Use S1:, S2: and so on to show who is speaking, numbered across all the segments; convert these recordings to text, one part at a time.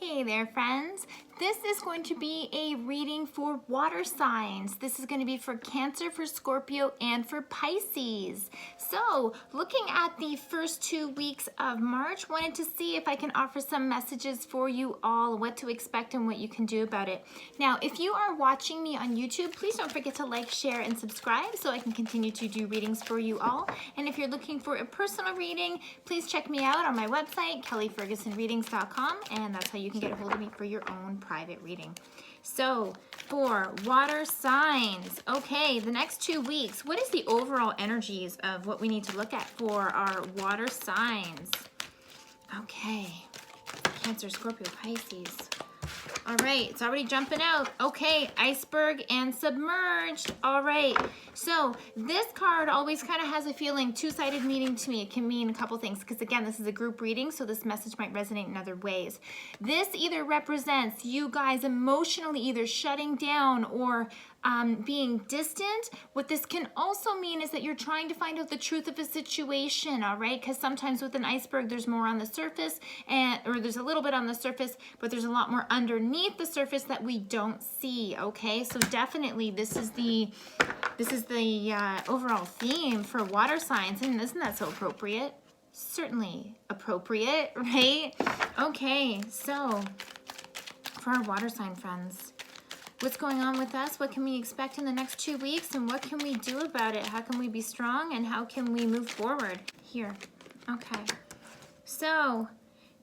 S1: Hey there, friends. This is going to be a reading for water signs. This is going to be for Cancer, for Scorpio, and for Pisces. So, looking at the first 2 weeks of March, wanted to see if I can offer some messages for you all, what to expect and what you can do about it. Now, if you are watching me on YouTube, please don't forget to like, share, and subscribe so I can continue to do readings for you all. And if you're looking for a personal reading, please check me out on my website, kellyfergusonreadings.com, and that's how you can get a hold of me for your own private reading. So for water signs, okay, the next 2 weeks, what is the overall energies of what we need to look at for our water signs? Okay, Cancer, Scorpio, Pisces. All right, it's already jumping out. Okay, iceberg and submerged. All right, so this card always kind of has a feeling, two-sided meaning to me. It can mean a couple things because, again, this is a group reading, so this message might resonate in other ways. This either represents you guys emotionally either shutting down or being distant. What this can also mean is that you're trying to find out the truth of a situation, all right? Because sometimes with an iceberg, there's more on the surface, or there's a little bit on the surface, but there's a lot more underneath the surface that we don't see, okay? So definitely this is the overall theme for water signs, and isn't that so appropriate? Certainly appropriate, right? Okay, so for our water sign friends, what's going on with us? What can we expect in the next 2 weeks? And what can we do about it? How can we be strong? And how can we move forward? Here. Okay. So,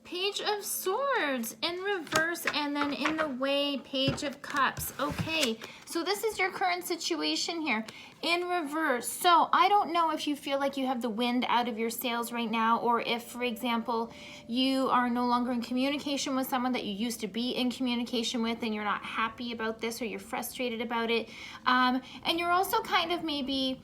S1: Page of Swords in reverse, and then in the way, Page of Cups. Okay, so this is your current situation here in reverse. So I don't know if you feel like you have the wind out of your sails right now, or if, for example, you are no longer in communication with someone that you used to be in communication with, and you're not happy about this, or you're frustrated about it. And you're also kind of maybe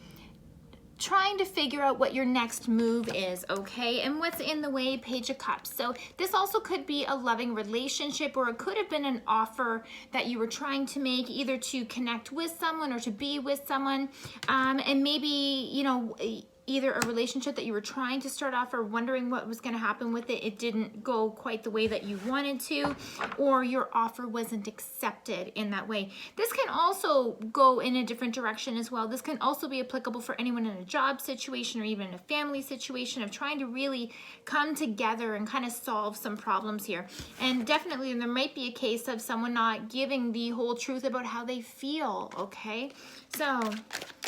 S1: trying to figure out what your next move is, okay? And what's in the way, Page of Cups. So this also could be a loving relationship, or it could have been an offer that you were trying to make, either to connect with someone or to be with someone. And maybe, you know, either a relationship that you were trying to start off or wondering what was going to happen with it, it didn't go quite the way that you wanted to, or your offer wasn't accepted in that way. This can also go in a different direction as well. This can also be applicable for anyone in a job situation or even in a family situation of trying to really come together and kind of solve some problems here. And definitely there might be a case of someone not giving the whole truth about how they feel, okay? So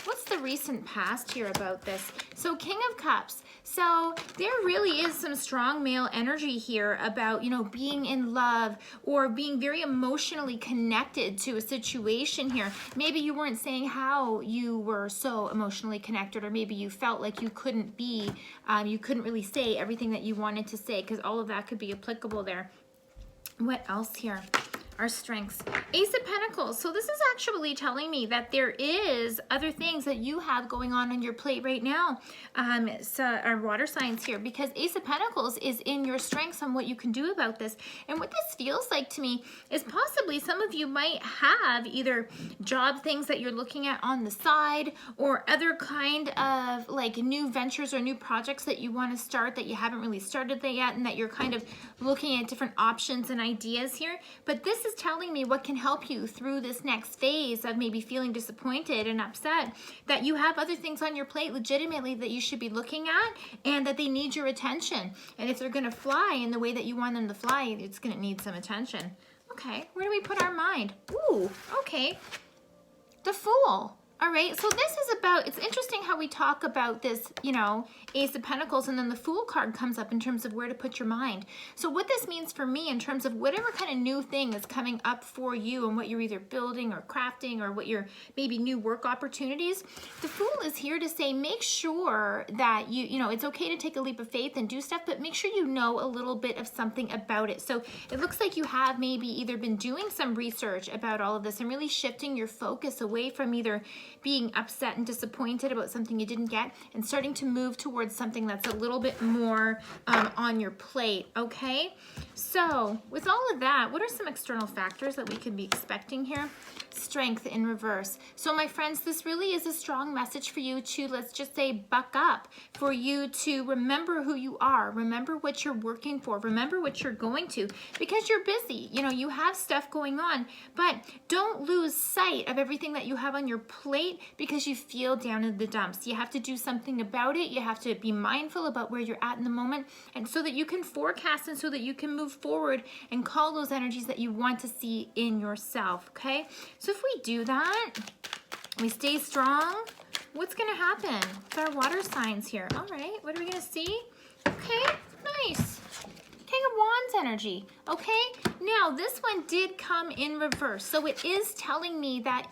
S1: what's the recent past here about this? So King of Cups. So there really is some strong male energy here about, you know, being in love or being very emotionally connected to a situation here. Maybe you weren't saying how you were so emotionally connected, or maybe you felt like you couldn't be, you couldn't really say everything that you wanted to say, because all of that could be applicable there. What else here? Our strengths. Ace of Pentacles. So this is actually telling me that there is other things that you have going on your plate right now. So our water signs here, because Ace of Pentacles is in your strengths on what you can do about this. And what this feels like to me is possibly some of you might have either job things that you're looking at on the side, or other kind of like new ventures or new projects that you want to start that you haven't really started yet, and that you're kind of looking at different options and ideas here. But this is telling me what can help you through this next phase of maybe feeling disappointed and upset, that you have other things on your plate legitimately that you should be looking at, and that they need your attention. And if they're going to fly in the way that you want them to fly, it's going to need some attention. Okay, where do we put our mind? Ooh, okay. The Fool. All right, so this is about, it's interesting how we talk about this, you know, Ace of Pentacles, and then the Fool card comes up in terms of where to put your mind. So what this means for me in terms of whatever kind of new thing is coming up for you and what you're either building or crafting, or what your maybe new work opportunities, the Fool is here to say, make sure that you know, it's okay to take a leap of faith and do stuff, but make sure you know a little bit of something about it. So it looks like you have maybe either been doing some research about all of this and really shifting your focus away from either being upset and disappointed about something you didn't get, and starting to move towards something that's a little bit more on your plate, okay? So with all of that, what are some external factors that we could be expecting here? Strength in reverse. So my friends, this really is a strong message for you to, let's just say, buck up, for you to remember who you are, remember what you're working for, remember what you're going to, because you're busy, you know, you have stuff going on, but don't lose sight of everything that you have on your plate because you feel down in the dumps. You have to do something about it. You have to be mindful about where you're at in the moment, and so that you can forecast and so that you can move forward and call those energies that you want to see in yourself, okay? So if we do that, we stay strong, what's going to happen with our water signs here? All right, what are we going to see? Okay, nice. King of Wands energy, okay? Now, this one did come in reverse, so it is telling me that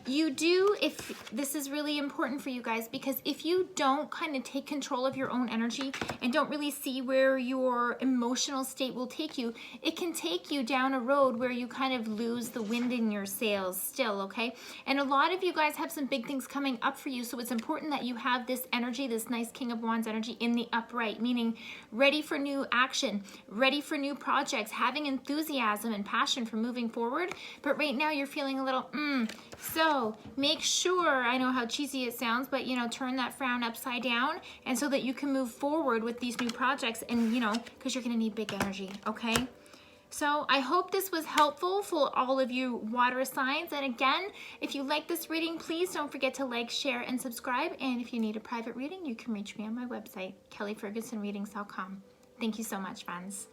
S1: you do, if this is really important for you guys, because if you don't kind of take control of your own energy and don't really see where your emotional state will take you, it can take you down a road where you kind of lose the wind in your sails still, okay? And a lot of you guys have some big things coming up for you, so it's important that you have this energy, this nice King of Wands energy in the upright, meaning ready for new action, ready for new projects, having enthusiasm and passion for moving forward. But right now you're feeling a little, so make sure, I know how cheesy it sounds, but you know, turn that frown upside down, and so that you can move forward with these new projects, and you know, because you're gonna need big energy, okay? So I hope this was helpful for all of you water signs. And again, if you like this reading, please don't forget to like, share, and subscribe. And if you need a private reading, you can reach me on my website, kellyfergusonreadings.com. Thank you so much, friends.